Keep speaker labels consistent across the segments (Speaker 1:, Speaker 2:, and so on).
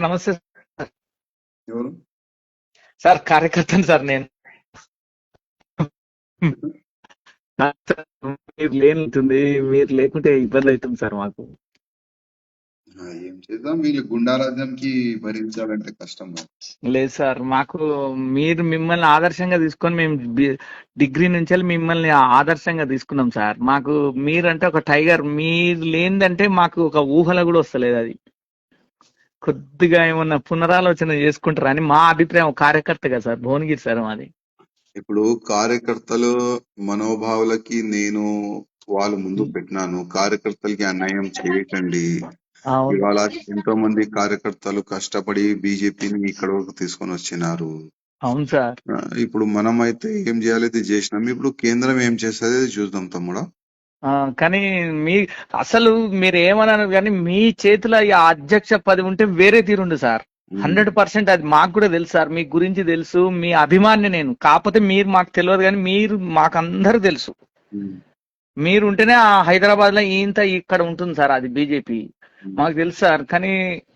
Speaker 1: నమస్తే సార్.
Speaker 2: ఎవరు?
Speaker 1: సార్ కార్యకర్తను సార్ నేను. సార్, మీరు లేనితుంది, మీరు లేకుంటే ఇబ్బంది అవుతుంది సార్ మాకు.
Speaker 2: ఏం చేద్దాం, వీళ్ళు గుండారాజ్యంకి భరించాలంటే కష్టం కదా.
Speaker 1: లేదు సార్, మాకు మీరు మిమ్మల్ని ఆదర్శంగా తీసుకొని మేము డిగ్రీ నుంచి మిమ్మల్ని ఆదర్శంగా తీసుకున్నాం సార్. మాకు మీరంటే ఒక టైగర్. మీరు లేనిదంటే మాకు ఒక ఊహలో కూడా వస్తలేదు. అది కొద్దిగా ఏమన్నా పునరాలోచన చేసుకుంటారా అని మా అభిప్రాయం, కార్యకర్తగా సార్. భువనగిరి సార్ మాది.
Speaker 2: ఇప్పుడు కార్యకర్తలు మనోభావాలకి నేను వాళ్ళు ముందు పెట్టినాను. కార్యకర్తలకి అన్యాయం చేయకండి.
Speaker 1: అవును
Speaker 2: ఇవాళ ఎంతో మంది కార్యకర్తలు కష్టపడి బీజేపీని ఇక్కడ వరకు తీసుకొని వచ్చినారు.
Speaker 1: అవును సార్.
Speaker 2: ఇప్పుడు మనం అయితే ఏం చేయాలి ఇది చేసినాం. ఇప్పుడు కేంద్రం ఏం చేస్తుంది చూద్దాం తమ్ముడా.
Speaker 1: కానీ మీ అసలు మీరు ఏమన్నారు కానీ మీ చేతిలో ఈ అధ్యక్ష పదవి ఉంటే వేరే తీరుండు సార్. 100% అది మాకు కూడా తెలుసు సార్. మీ గురించి తెలుసు, మీ అభిమాని నేను. కాకపోతే మీరు మాకు తెలియదు కానీ మీరు మాకు అందరూ తెలుసు. మీరు ఉంటేనే ఆ హైదరాబాద్ లో ఇంత ఇక్కడ ఉంటుంది సార్. అది బీజేపీ మాకు తెలుసు సార్. కానీ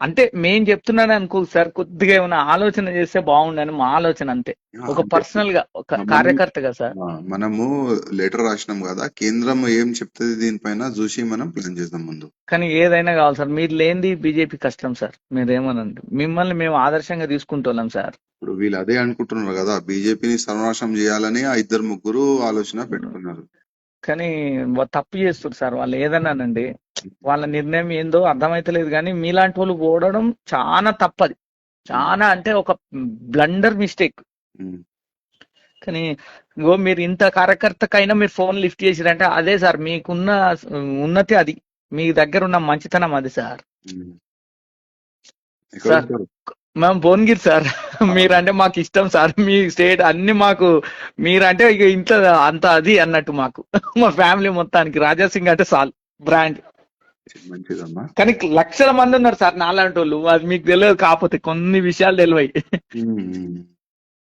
Speaker 1: అంటే మేం చెప్తున్నాను అనుకో సార్, కొద్దిగా ఏమైనా ఆలోచన చేస్తే బాగుండని మా ఆలోచన. అంతే, ఒక పర్సనల్ గా, ఒక కార్యకర్తగా సార్.
Speaker 2: మనము లెటర్ రాసినాం కదా, కేంద్రం ఏం చెప్తుంది దీనిపైన చూసి మనం ప్లాన్ చేద్దాం ముందు.
Speaker 1: కానీ ఏదైనా కావాలి సార్. మీరు లేనిది బీజేపీ కష్టం సార్. మీరేమనండి, మిమ్మల్ని మేము ఆదర్శంగా తీసుకుంటున్నాం సార్.
Speaker 2: ఇప్పుడు వీళ్ళు అదే అనుకుంటున్నారు కదా, బీజేపీని సర్వనాశనం చేయాలని ఆ ఇద్దరు ముగ్గురు ఆలోచన పెట్టుకున్నారు.
Speaker 1: కానీ తప్పు చేస్తారు సార్ వాళ్ళు. ఏదన్నానండి, వాళ్ళ నిర్ణయం ఏందో అర్థమైతలేదు. కానీ మీలాంటి వాళ్ళు ఓడడం చాలా తప్పది. చాలా అంటే ఒక బ్లండర్ మిస్టేక్. కానీ మీరు ఇంత కార్యకర్తకైనా మీరు ఫోన్ లిఫ్ట్ చేసిరంటే అదే సార్ మీకున్న ఉన్నతి. అది మీ దగ్గర ఉన్న మంచితనం అది సార్. సార్ మేము భువనగిరి సార్. మీరంటే మాకు ఇష్టం సార్. మీ స్టేట్ అన్ని మాకు మీరంటే ఇక ఇంట్లో అంత అది అన్నట్టు మాకు. మా ఫ్యామిలీ మొత్తానికి రాజాసింగ్ అంటే సాల్ బ్రాండ్. కానీ లక్షల మంది ఉన్నారు సార్ నాలాంటి వాళ్ళు. అది మీకు తెలియదు, కాకపోతే కొన్ని విషయాలు తెలివాయి.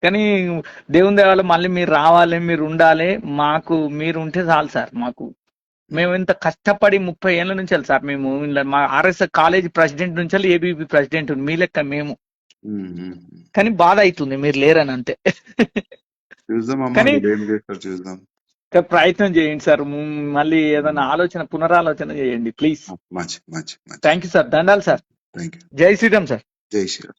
Speaker 1: కానీ దేవుని దేవాల మళ్ళీ మీరు రావాలి, మీరు ఉండాలి. మాకు మీరు ఉంటే చాలు సార్. మాకు మేము ఇంత కష్టపడి 30 ఏళ్ళ నుంచి సార్ మేము మా ఆర్ఎస్ఎస్ కాలేజ్ ప్రెసిడెంట్ నుంచి ఏబీపీ ప్రెసిడెంట్ మీ లెక్క మేము. కానీ బాధ అవుతుంది మీరు లేరని, అంతే. కానీ ప్రయత్నం చేయండి సార్. మళ్ళీ ఏదైనా ఆలోచన, పునరాలోచన చేయండి ప్లీజ్.
Speaker 2: మంచి మంచి
Speaker 1: థ్యాంక్ యూ సార్. దండాలు సార్.
Speaker 2: Thank you.
Speaker 1: జై శ్రీరామ్ సార్.
Speaker 2: జై శ్రీరామ్.